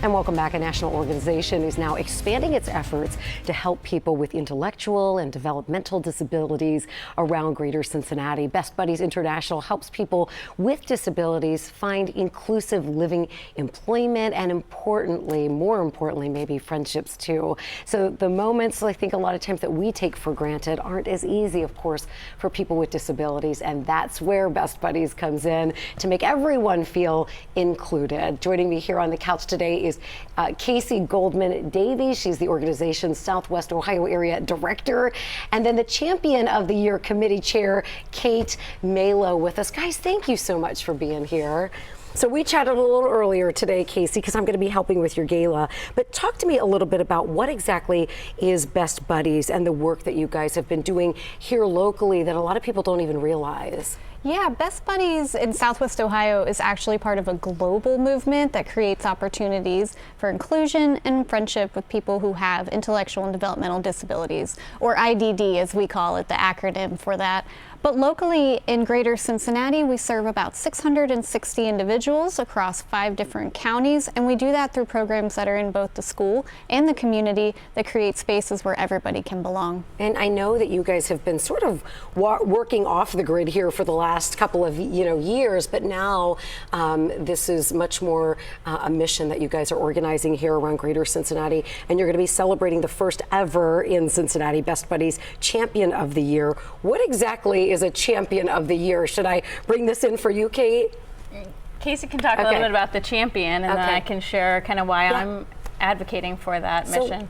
And welcome back. A national organization is now expanding its efforts to help people with intellectual and developmental disabilities around Greater Cincinnati. Best Buddies International helps people with disabilities find inclusive living, employment, and more importantly, maybe friendships too. So the moments I think a lot of times that we take for granted aren't as easy, of course, for people with disabilities. And that's where Best Buddies comes in to make everyone feel included. Joining me here on the couch today is Casey Goldman Davies. She's the organization's Southwest Ohio area director, and then the Champion of the Year committee chair, Kate Malo, with us. Guys, thank you so much for being here. So we chatted a little earlier today, Casey, because I'm going to be helping with your gala, but talk to me a little bit about what exactly is Best Buddies and the work that you guys have been doing here locally that a lot of people don't even realize. Yeah, Best Buddies in Southwest Ohio is actually part of a global movement that creates opportunities for inclusion and friendship with people who have intellectual and developmental disabilities, or IDD as we call it, the acronym for that. But locally in Greater Cincinnati, we serve about 660 individuals across 5 different counties, and we do that through programs that are in both the school and the community that create spaces where everybody can belong. And I know that you guys have been sort of working off the grid here for the last couple of years, but now this is much more a mission that you guys are organizing here around Greater Cincinnati, and you're going to be celebrating the first ever in Cincinnati Best Buddies Champion of the Year. What exactly is a Champion of the Year? Should I bring this in for you, Kate? Casey can talk a little bit about the champion, and then I can share kind of why I'm advocating for that mission.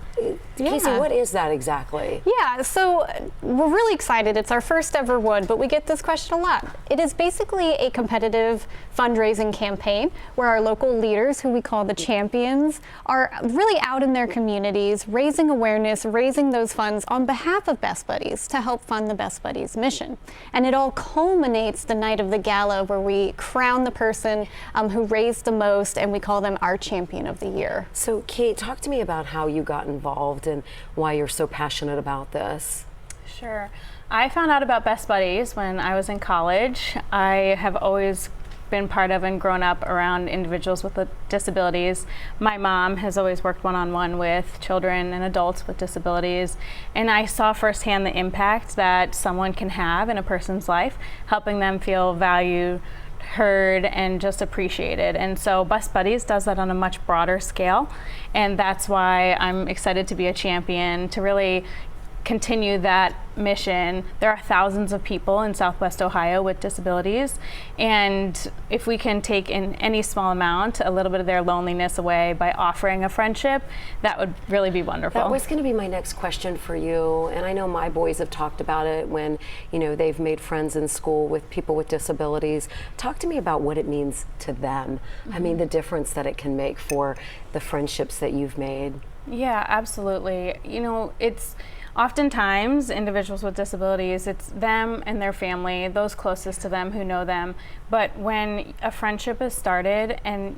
Casey, what is that exactly? Yeah, so we're really excited. It's our first ever one, but we get this question a lot. It is basically a competitive fundraising campaign where our local leaders, who we call the champions, are really out in their communities, raising awareness, raising those funds on behalf of Best Buddies to help fund the Best Buddies mission. And it all culminates the night of the gala where we crown the person who raised the most, and we call them our Champion of the Year. So Kate, talk to me about how you got involved and why you're so passionate about this. Sure. I found out about Best Buddies when I was in college. I have always been part of and grown up around individuals with disabilities. My mom has always worked one-on-one with children and adults with disabilities, and I saw firsthand the impact that someone can have in a person's life, helping them feel valued, heard, and just appreciated. And so Best Buddies does that on a much broader scale, and that's why I'm excited to be a champion to really continue that mission. There are thousands of people in Southwest Ohio with disabilities, and if we can take in any small amount a little bit of their loneliness away by offering a friendship, that would really be wonderful. That was going to be my next question for you, and I know my boys have talked about it when they've made friends in school with people with disabilities. Talk to me about what it means to them. I mean, the difference that it can make for the friendships that you've made. Yeah, absolutely. It's oftentimes individuals with disabilities, it's them and their family, those closest to them who know them. But when a friendship is started and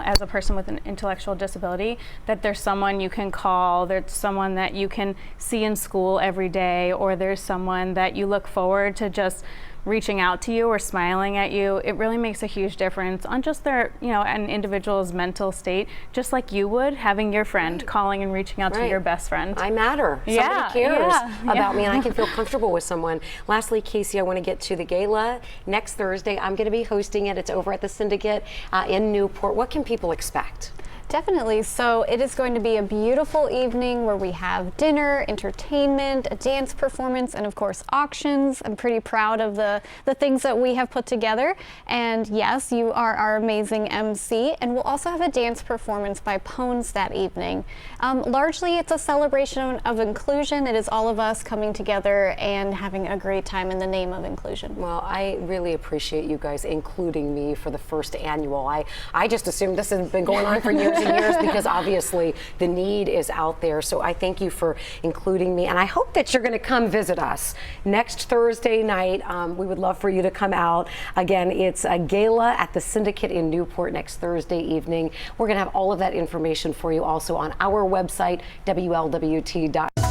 as a person with an intellectual disability, that there's someone you can call, there's someone that you can see in school every day, or there's someone that you look forward to just reaching out to you or smiling at you, it really makes a huge difference on just their, an individual's mental state, just like you would having your friend calling and reaching out to your best friend. I matter. Somebody cares about me, and I can feel comfortable with someone. Lastly, Casey, I want to get to the gala next Thursday. I'm going to be hosting it. It's over at the Syndicate in Newport. What can people expect? Definitely. So it is going to be a beautiful evening where we have dinner, entertainment, a dance performance, and of course auctions. I'm pretty proud of the things that we have put together. And yes, you are our amazing MC. And we'll also have a dance performance by Pones that evening. Largely it's a celebration of inclusion. It is all of us coming together and having a great time in the name of inclusion. Well, I really appreciate you guys including me for the first annual. I just assumed this has been going on for years and years because obviously the need is out there. So I thank you for including me, and I hope that you're going to come visit us next Thursday night. We would love for you to come out. Again, it's a gala at the Syndicate in Newport next Thursday evening. We're going to have all of that information for you also on our website, WLWT.com.